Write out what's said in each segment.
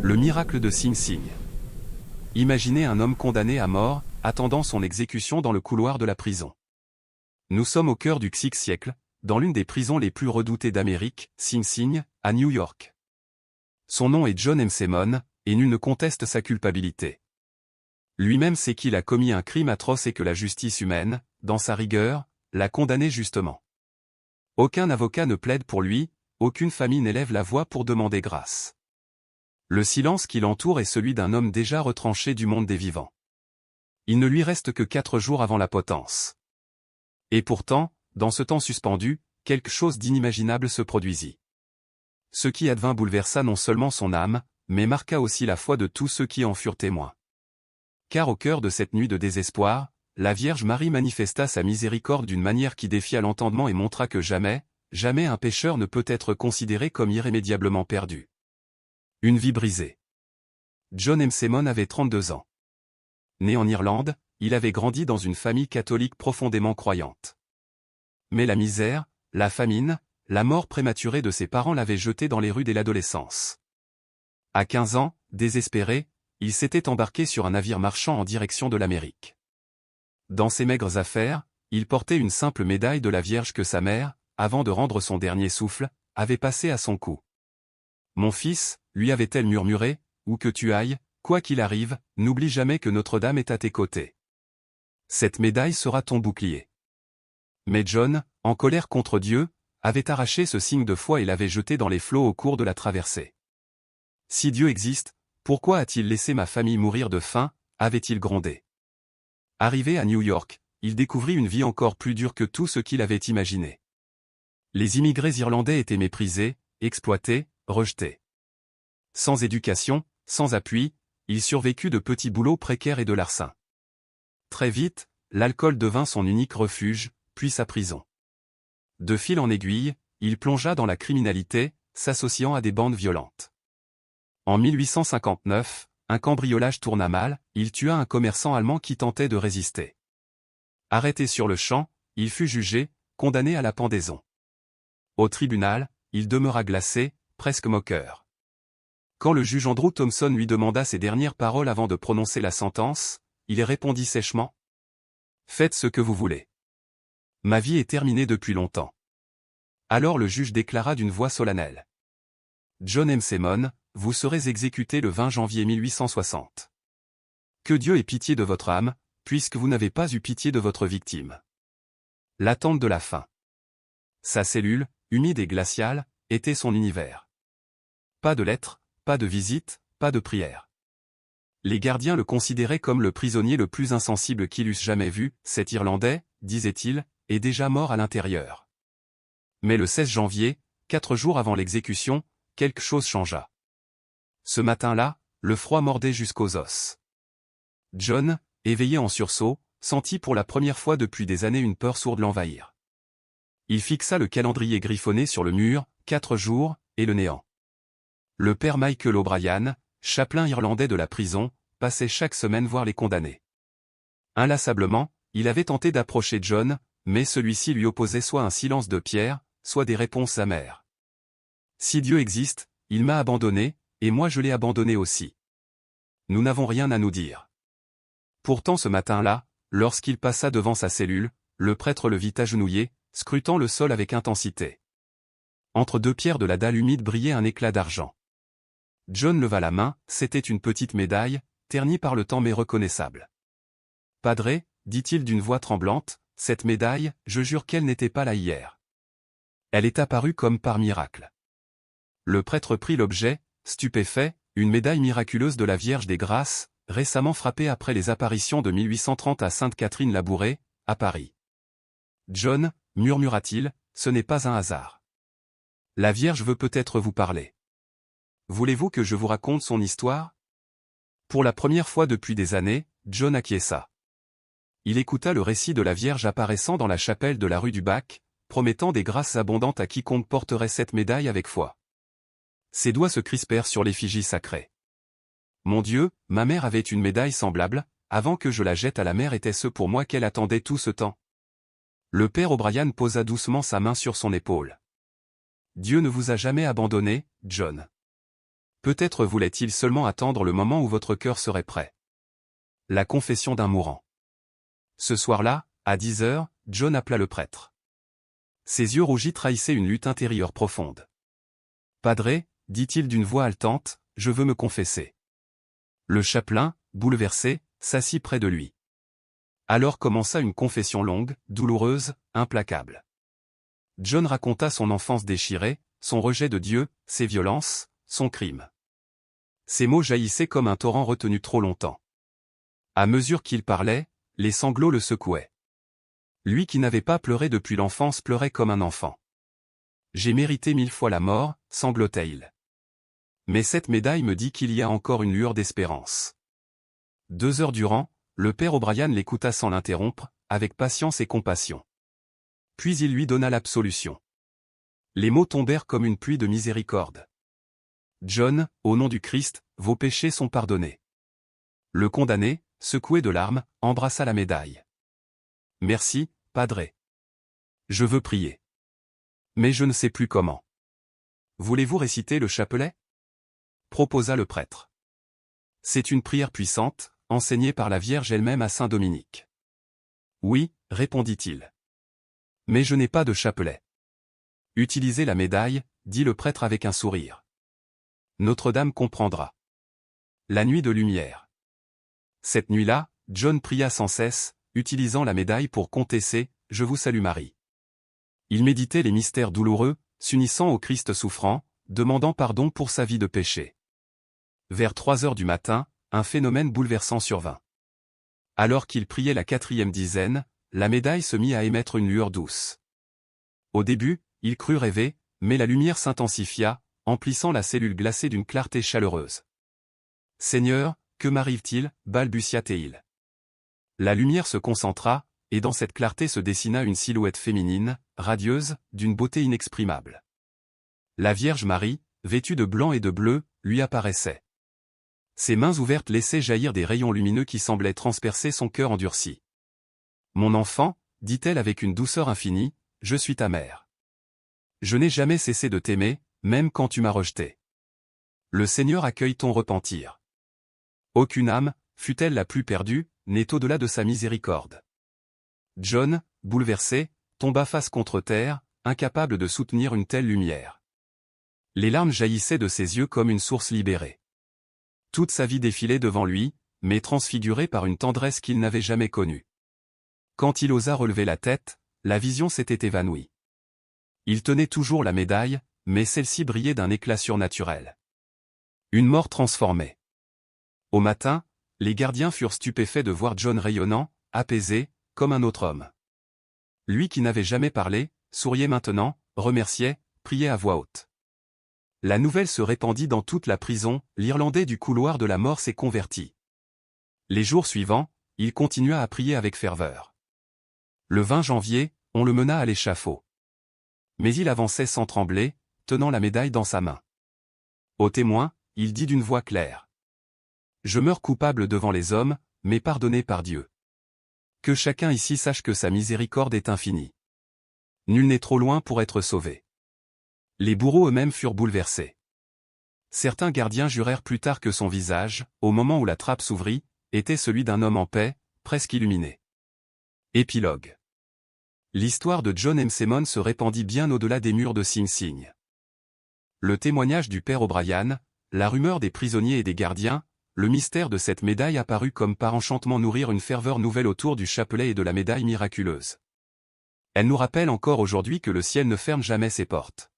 Le miracle de Sing Sing. Imaginez un homme condamné à mort, attendant son exécution dans le couloir de la prison. Nous sommes au cœur du XXe siècle, dans l'une des prisons les plus redoutées d'Amérique, Sing Sing, à New York. Son nom est John Msemon, et nul ne conteste sa culpabilité. Lui-même sait qu'il a commis un crime atroce et que la justice humaine, dans sa rigueur, l'a condamné justement. Aucun avocat ne plaide pour lui, aucune famille n'élève la voix pour demander grâce. Le silence qui l'entoure est celui d'un homme déjà retranché du monde des vivants. Il ne lui reste que 4 jours avant la potence. Et pourtant, dans ce temps suspendu, quelque chose d'inimaginable se produisit. Ce qui advint bouleversa non seulement son âme, mais marqua aussi la foi de tous ceux qui en furent témoins. Car au cœur de cette nuit de désespoir, la Vierge Marie manifesta sa miséricorde d'une manière qui défia l'entendement et montra que jamais, jamais un pécheur ne peut être considéré comme irrémédiablement perdu. Une vie brisée. John Msemon avait 32 ans. Né en Irlande, il avait grandi dans une famille catholique profondément croyante. Mais la misère, la famine, la mort prématurée de ses parents l'avaient jeté dans les rues dès l'adolescence. À 15 ans, désespéré, il s'était embarqué sur un navire marchand en direction de l'Amérique. Dans ses maigres affaires, il portait une simple médaille de la Vierge que sa mère, avant de rendre son dernier souffle, avait passée à son cou. « Mon fils, lui avait-elle murmuré, où que tu ailles, quoi qu'il arrive, n'oublie jamais que Notre-Dame est à tes côtés. Cette médaille sera ton bouclier. » Mais John, en colère contre Dieu, avait arraché ce signe de foi et l'avait jeté dans les flots au cours de la traversée. « Si Dieu existe, pourquoi a-t-il laissé ma famille mourir de faim ?» avait-il grondé. Arrivé à New York, il découvrit une vie encore plus dure que tout ce qu'il avait imaginé. Les immigrés irlandais étaient méprisés, exploités, rejetés. Sans éducation, sans appui, il survécut de petits boulots précaires et de larcin. Très vite, l'alcool devint son unique refuge, puis sa prison. De fil en aiguille, il plongea dans la criminalité, s'associant à des bandes violentes. En 1859, un cambriolage tourna mal, il tua un commerçant allemand qui tentait de résister. Arrêté sur le champ, il fut jugé, condamné à la pendaison. Au tribunal, il demeura glacé, presque moqueur. Quand le juge Andrew Thompson lui demanda ses dernières paroles avant de prononcer la sentence, il répondit sèchement : « Faites ce que vous voulez. Ma vie est terminée depuis longtemps. » Alors le juge déclara d'une voix solennelle : « John Msemon, vous serez exécuté le 20 janvier 1860. Que Dieu ait pitié de votre âme, puisque vous n'avez pas eu pitié de votre victime. » L'attente de la fin. Sa cellule, humide et glaciale, était son univers. Pas de lettres, pas de visites, pas de prières. Les gardiens le considéraient comme le prisonnier le plus insensible qu'ils eussent jamais vu. Cet Irlandais, disait-il, est déjà mort à l'intérieur. Mais le 16 janvier, 4 jours avant l'exécution, quelque chose changea. Ce matin-là, le froid mordait jusqu'aux os. John, éveillé en sursaut, sentit pour la première fois depuis des années une peur sourde l'envahir. Il fixa le calendrier griffonné sur le mur, 4 jours, et le néant. Le père Michael O'Brien, chapelain irlandais de la prison, passait chaque semaine voir les condamnés. Inlassablement, il avait tenté d'approcher John, mais celui-ci lui opposait soit un silence de pierre, soit des réponses amères. « Si Dieu existe, il m'a abandonné, et moi je l'ai abandonné aussi. Nous n'avons rien à nous dire. » Pourtant ce matin-là, lorsqu'il passa devant sa cellule, le prêtre le vit agenouillé, scrutant le sol avec intensité. Entre 2 pierres de la dalle humide brillait un éclat d'argent. John leva la main, c'était une petite médaille, ternie par le temps mais reconnaissable. « Padré, dit-il d'une voix tremblante, cette médaille, je jure qu'elle n'était pas là hier. Elle est apparue comme par miracle. » Le prêtre prit l'objet, stupéfait, une médaille miraculeuse de la Vierge des Grâces, récemment frappée après les apparitions de 1830 à Sainte-Catherine-la-Bourrée, à Paris. « John, murmura-t-il, ce n'est pas un hasard. La Vierge veut peut-être vous parler. Voulez-vous que je vous raconte son histoire ? » Pour la première fois depuis des années, John acquiesça. Il écouta le récit de la Vierge apparaissant dans la chapelle de la rue du Bac, promettant des grâces abondantes à quiconque porterait cette médaille avec foi. Ses doigts se crispèrent sur l'effigie sacrée. « Mon Dieu, ma mère avait une médaille semblable, avant que je la jette à la mer, était-ce pour moi qu'elle attendait tout ce temps ?» Le père O'Brien posa doucement sa main sur son épaule. « Dieu ne vous a jamais abandonné, John. Peut-être voulait-il seulement attendre le moment où votre cœur serait prêt. La confession d'un mourant. Ce soir-là, à 10 heures, John appela le prêtre. Ses yeux rougis trahissaient une lutte intérieure profonde. « Padre, dit-il d'une voix haletante, je veux me confesser. » Le chapelain, bouleversé, s'assit près de lui. Alors commença une confession longue, douloureuse, implacable. John raconta son enfance déchirée, son rejet de Dieu, ses violences, son crime. Ses mots jaillissaient comme un torrent retenu trop longtemps. À mesure qu'il parlait, les sanglots le secouaient. Lui qui n'avait pas pleuré depuis l'enfance pleurait comme un enfant. « J'ai mérité 1000 fois la mort, sanglotait-il. Mais cette médaille me dit qu'il y a encore une lueur d'espérance. » 2 heures durant, le père O'Brien l'écouta sans l'interrompre, avec patience et compassion. Puis il lui donna l'absolution. Les mots tombèrent comme une pluie de miséricorde. « John, au nom du Christ, vos péchés sont pardonnés. » Le condamné, secoué de larmes, embrassa la médaille. « Merci, Padre. Je veux prier. Mais je ne sais plus comment. Voulez-vous réciter le chapelet ?» proposa le prêtre. C'est une prière puissante, enseignée par la Vierge elle-même à saint Dominique. Oui, répondit-il. Mais je n'ai pas de chapelet. Utilisez la médaille, dit le prêtre avec un sourire. Notre-Dame comprendra. La nuit de lumière. Cette nuit-là, John pria sans cesse, utilisant la médaille pour compter ses « Je vous salue Marie ». Il méditait les mystères douloureux, s'unissant au Christ souffrant, demandant pardon pour sa vie de péché. Vers 3 heures du matin, un phénomène bouleversant survint. Alors qu'il priait la 4e dizaine, la médaille se mit à émettre une lueur douce. Au début, il crut rêver, mais la lumière s'intensifia, emplissant la cellule glacée d'une clarté chaleureuse. « Seigneur, que m'arrive-t-il » balbutia-t-il. La lumière se concentra, et dans cette clarté se dessina une silhouette féminine, radieuse, d'une beauté inexprimable. La Vierge Marie, vêtue de blanc et de bleu, lui apparaissait. Ses mains ouvertes laissaient jaillir des rayons lumineux qui semblaient transpercer son cœur endurci. « Mon enfant, dit-elle avec une douceur infinie, je suis ta mère. Je n'ai jamais cessé de t'aimer, même quand tu m'as rejeté. Le Seigneur accueille ton repentir. Aucune âme, fût-elle la plus perdue, n'est au-delà de sa miséricorde. » John, bouleversé, tomba face contre terre, incapable de soutenir une telle lumière. Les larmes jaillissaient de ses yeux comme une source libérée. Toute sa vie défilait devant lui, mais transfigurée par une tendresse qu'il n'avait jamais connue. Quand il osa relever la tête, la vision s'était évanouie. Il tenait toujours la médaille, mais celle-ci brillait d'un éclat surnaturel. Une mort transformée. Au matin, les gardiens furent stupéfaits de voir John rayonnant, apaisé, comme un autre homme. Lui qui n'avait jamais parlé, souriait maintenant, remerciait, priait à voix haute. La nouvelle se répandit dans toute la prison, l'Irlandais du couloir de la mort s'est converti. Les jours suivants, il continua à prier avec ferveur. Le 20 janvier, on le mena à l'échafaud. Mais il avançait sans trembler, tenant la médaille dans sa main. Au témoin, il dit d'une voix claire. « Je meurs coupable devant les hommes, mais pardonné par Dieu. Que chacun ici sache que sa miséricorde est infinie. Nul n'est trop loin pour être sauvé. » Les bourreaux eux-mêmes furent bouleversés. Certains gardiens jurèrent plus tard que son visage, au moment où la trappe s'ouvrit, était celui d'un homme en paix, presque illuminé. Épilogue. L'histoire de John M. Semon se répandit bien au-delà des murs de Sing Sing. Le témoignage du père O'Brien, la rumeur des prisonniers et des gardiens, le mystère de cette médaille apparut comme par enchantement nourrir une ferveur nouvelle autour du chapelet et de la médaille miraculeuse. Elle nous rappelle encore aujourd'hui que le ciel ne ferme jamais ses portes.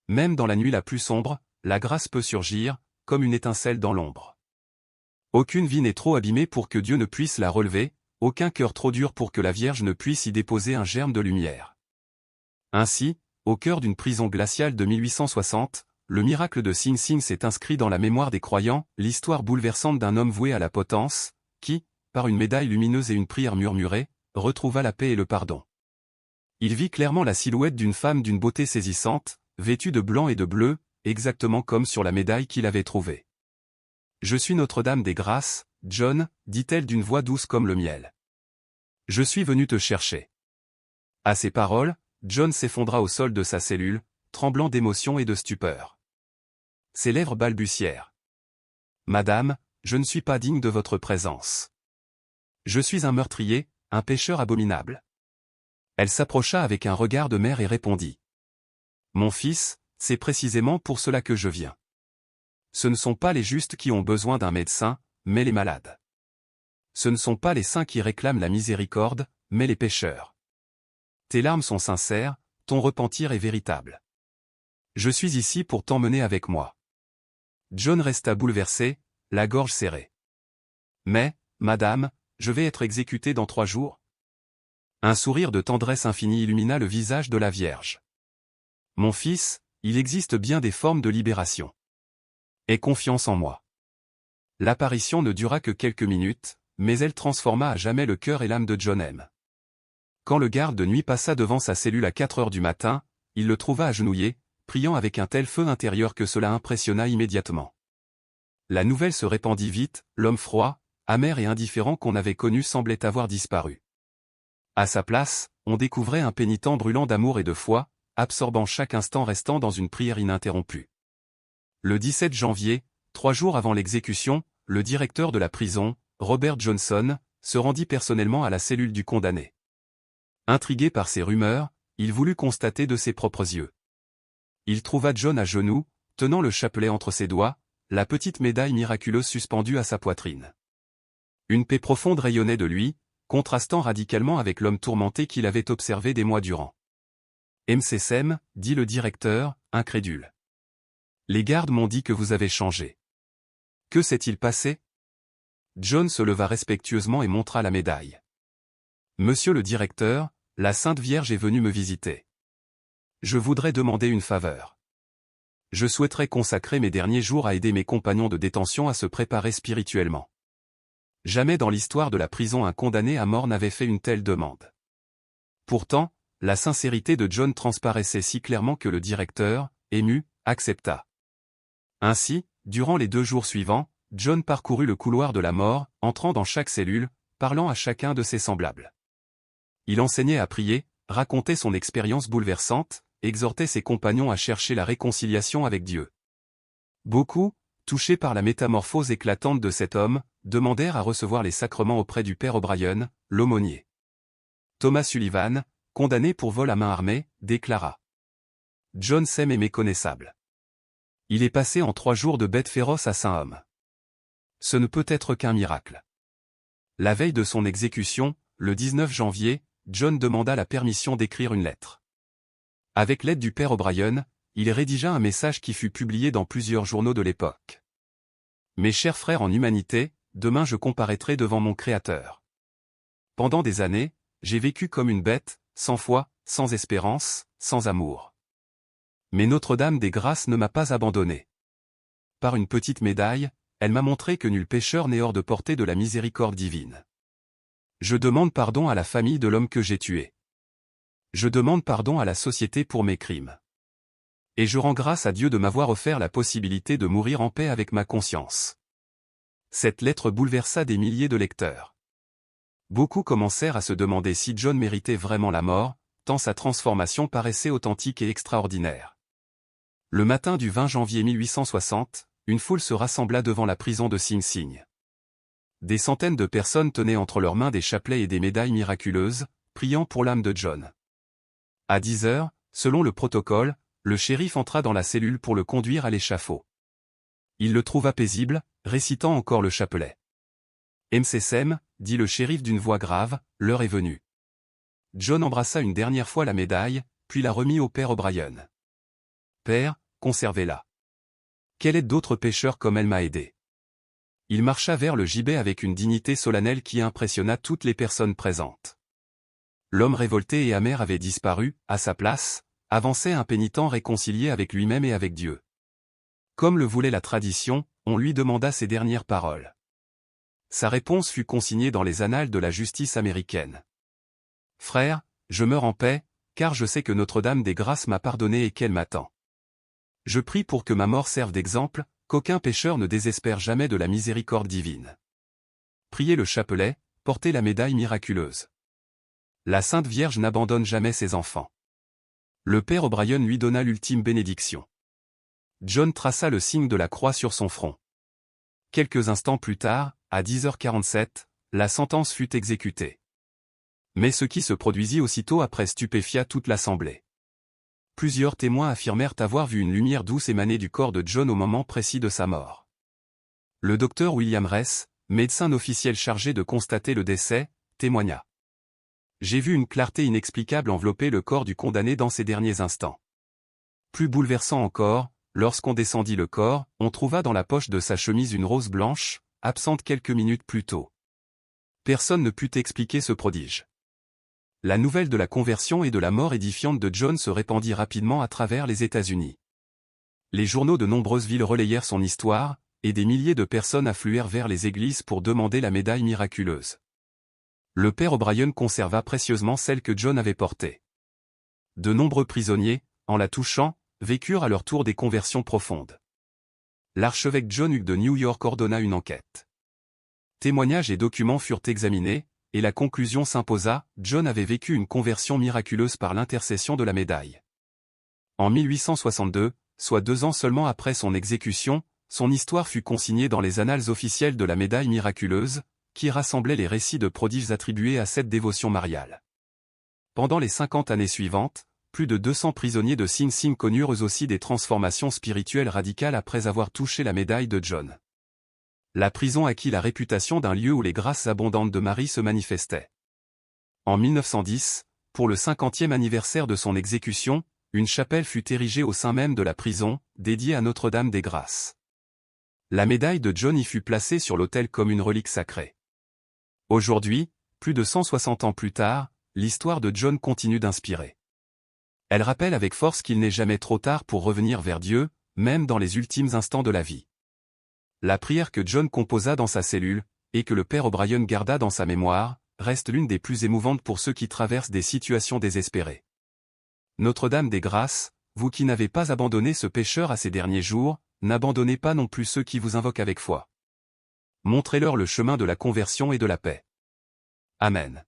Même dans la nuit la plus sombre, la grâce peut surgir, comme une étincelle dans l'ombre. Aucune vie n'est trop abîmée pour que Dieu ne puisse la relever, aucun cœur trop dur pour que la Vierge ne puisse y déposer un germe de lumière. Ainsi, au cœur d'une prison glaciale de 1860, le miracle de Sing Sing s'est inscrit dans la mémoire des croyants, l'histoire bouleversante d'un homme voué à la potence, qui, par une médaille lumineuse et une prière murmurée, retrouva la paix et le pardon. Il vit clairement la silhouette d'une femme d'une beauté saisissante, vêtue de blanc et de bleu, exactement comme sur la médaille qu'il avait trouvée. « Je suis Notre-Dame des Grâces, John, dit-elle d'une voix douce comme le miel. Je suis venu te chercher. » À ces paroles, John s'effondra au sol de sa cellule, tremblant d'émotion et de stupeur. ses lèvres balbutièrent. « Madame, je ne suis pas digne de votre présence. Je suis un meurtrier, un pécheur abominable. » Elle s'approcha avec un regard de mère et répondit. « Mon fils, c'est précisément pour cela que je viens. Ce ne sont pas les justes qui ont besoin d'un médecin, mais les malades. Ce ne sont pas les saints qui réclament la miséricorde, mais les pécheurs. Tes larmes sont sincères, ton repentir est véritable. Je suis ici pour t'emmener avec moi. » John resta bouleversé, la gorge serrée. « Mais, madame, je vais être exécuté dans 3 jours. » Un sourire de tendresse infinie illumina le visage de la Vierge. « Mon fils, il existe bien des formes de libération. Aie confiance en moi. » L'apparition ne dura que quelques minutes, mais elle transforma à jamais le cœur et l'âme de John M. Quand le garde de nuit passa devant sa cellule à 4 heures du matin, il le trouva agenouillé, priant avec un tel feu intérieur que cela impressionna immédiatement. La nouvelle se répandit vite, l'homme froid, amer et indifférent qu'on avait connu semblait avoir disparu. À sa place, on découvrait un pénitent brûlant d'amour et de foi, absorbant chaque instant restant dans une prière ininterrompue. Le 17 janvier, 3 jours avant l'exécution, le directeur de la prison, Robert Johnson, se rendit personnellement à la cellule du condamné. Intrigué par ces rumeurs, il voulut constater de ses propres yeux. Il trouva John à genoux, tenant le chapelet entre ses doigts, la petite médaille miraculeuse suspendue à sa poitrine. Une paix profonde rayonnait de lui, contrastant radicalement avec l'homme tourmenté qu'il avait observé des mois durant. « MCSM, dit le directeur, incrédule. Les gardes m'ont dit que vous avez changé. Que s'est-il passé ? » John se leva respectueusement et montra la médaille. « Monsieur le directeur, la Sainte Vierge est venue me visiter. Je voudrais demander une faveur. Je souhaiterais consacrer mes derniers jours à aider mes compagnons de détention à se préparer spirituellement. Jamais dans l'histoire de la prison un condamné à mort n'avait fait une telle demande. » Pourtant, la sincérité de John transparaissait si clairement que le directeur, ému, accepta. Ainsi, durant les 2 jours suivants, John parcourut le couloir de la mort, entrant dans chaque cellule, parlant à chacun de ses semblables. Il enseignait à prier, racontait son expérience bouleversante, exhortait ses compagnons à chercher la réconciliation avec Dieu. Beaucoup, touchés par la métamorphose éclatante de cet homme, demandèrent à recevoir les sacrements auprès du père O'Brien, l'aumônier. Thomas Sullivan, condamné pour vol à main armée, déclara. John Sem est méconnaissable. Il est passé en 3 jours de bête féroce à Saint-Homme. Ce ne peut être qu'un miracle. La veille de son exécution, le 19 janvier, John demanda la permission d'écrire une lettre. Avec l'aide du père O'Brien, il rédigea un message qui fut publié dans plusieurs journaux de l'époque. « Mes chers frères en humanité, demain je comparaîtrai devant mon Créateur. Pendant des années, j'ai vécu comme une bête, sans foi, sans espérance, sans amour. Mais Notre-Dame des Grâces ne m'a pas abandonné. Par une petite médaille, elle m'a montré que nul pécheur n'est hors de portée de la miséricorde divine. Je demande pardon à la famille de l'homme que j'ai tué. Je demande pardon à la société pour mes crimes. Et je rends grâce à Dieu de m'avoir offert la possibilité de mourir en paix avec ma conscience. » Cette lettre bouleversa des milliers de lecteurs. Beaucoup commencèrent à se demander si John méritait vraiment la mort, tant sa transformation paraissait authentique et extraordinaire. Le matin du 20 janvier 1860, une foule se rassembla devant la prison de Sing Sing. Des centaines de personnes tenaient entre leurs mains des chapelets et des médailles miraculeuses, priant pour l'âme de John. À 10 heures, selon le protocole, le shérif entra dans la cellule pour le conduire à l'échafaud. Il le trouva paisible, récitant encore le chapelet. « MCSM, dit le shérif d'une voix grave, l'heure est venue. » John embrassa une dernière fois la médaille, puis la remit au père O'Brien. « Père, conservez-la. Quelle aide d'autres pécheurs comme elle m'a aidé. » Il marcha vers le gibet avec une dignité solennelle qui impressionna toutes les personnes présentes. L'homme révolté et amer avait disparu, à sa place, avançait un pénitent réconcilié avec lui-même et avec Dieu. Comme le voulait la tradition, on lui demanda ses dernières paroles. Sa réponse fut consignée dans les annales de la justice américaine. « Frère, je meurs en paix, car je sais que Notre-Dame des Grâces m'a pardonné et qu'elle m'attend. Je prie pour que ma mort serve d'exemple, qu'aucun pécheur ne désespère jamais de la miséricorde divine. Priez le chapelet, portez la médaille miraculeuse. La Sainte Vierge n'abandonne jamais ses enfants. » Le père O'Brien lui donna l'ultime bénédiction. John traça le signe de la croix sur son front. Quelques instants plus tard, à 10h47, la sentence fut exécutée. Mais ce qui se produisit aussitôt après stupéfia toute l'assemblée. Plusieurs témoins affirmèrent avoir vu une lumière douce émaner du corps de John au moment précis de sa mort. Le docteur William Ress, médecin officiel chargé de constater le décès, témoigna. « J'ai vu une clarté inexplicable envelopper le corps du condamné dans ces derniers instants. Plus bouleversant encore, lorsqu'on descendit le corps, on trouva dans la poche de sa chemise une rose blanche, absente quelques minutes plus tôt. Personne ne put expliquer ce prodige. » La nouvelle de la conversion et de la mort édifiante de John se répandit rapidement à travers les États-Unis. Les journaux de nombreuses villes relayèrent son histoire, et des milliers de personnes affluèrent vers les églises pour demander la médaille miraculeuse. Le père O'Brien conserva précieusement celle que John avait portée. De nombreux prisonniers, en la touchant, vécurent à leur tour des conversions profondes. L'archevêque John Hugues de New York ordonna une enquête. Témoignages et documents furent examinés, et la conclusion s'imposa, John avait vécu une conversion miraculeuse par l'intercession de la médaille. En 1862, soit 2 ans seulement après son exécution, son histoire fut consignée dans les annales officielles de la médaille miraculeuse, qui rassemblait les récits de prodiges attribués à cette dévotion mariale. Pendant les 50 années suivantes, plus de 200 prisonniers de Sing Sing connurent eux aussi des transformations spirituelles radicales après avoir touché la médaille de John. La prison acquit la réputation d'un lieu où les grâces abondantes de Marie se manifestaient. En 1910, pour le 50e anniversaire de son exécution, une chapelle fut érigée au sein même de la prison, dédiée à Notre-Dame des Grâces. La médaille de John y fut placée sur l'autel comme une relique sacrée. Aujourd'hui, plus de 160 ans plus tard, l'histoire de John continue d'inspirer. Elle rappelle avec force qu'il n'est jamais trop tard pour revenir vers Dieu, même dans les ultimes instants de la vie. La prière que John composa dans sa cellule, et que le père O'Brien garda dans sa mémoire, reste l'une des plus émouvantes pour ceux qui traversent des situations désespérées. Notre-Dame des Grâces, vous qui n'avez pas abandonné ce pécheur à ces derniers jours, n'abandonnez pas non plus ceux qui vous invoquent avec foi. Montrez-leur le chemin de la conversion et de la paix. Amen.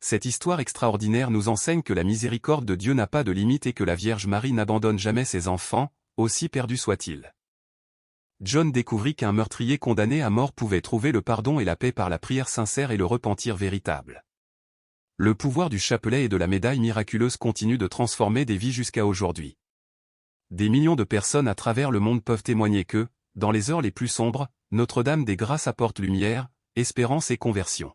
Cette histoire extraordinaire nous enseigne que la miséricorde de Dieu n'a pas de limite et que la Vierge Marie n'abandonne jamais ses enfants, aussi perdus soient-ils. John découvrit qu'un meurtrier condamné à mort pouvait trouver le pardon et la paix par la prière sincère et le repentir véritable. Le pouvoir du chapelet et de la médaille miraculeuse continue de transformer des vies jusqu'à aujourd'hui. Des millions de personnes à travers le monde peuvent témoigner que, dans les heures les plus sombres, Notre-Dame des Grâces apporte lumière, espérance et conversion.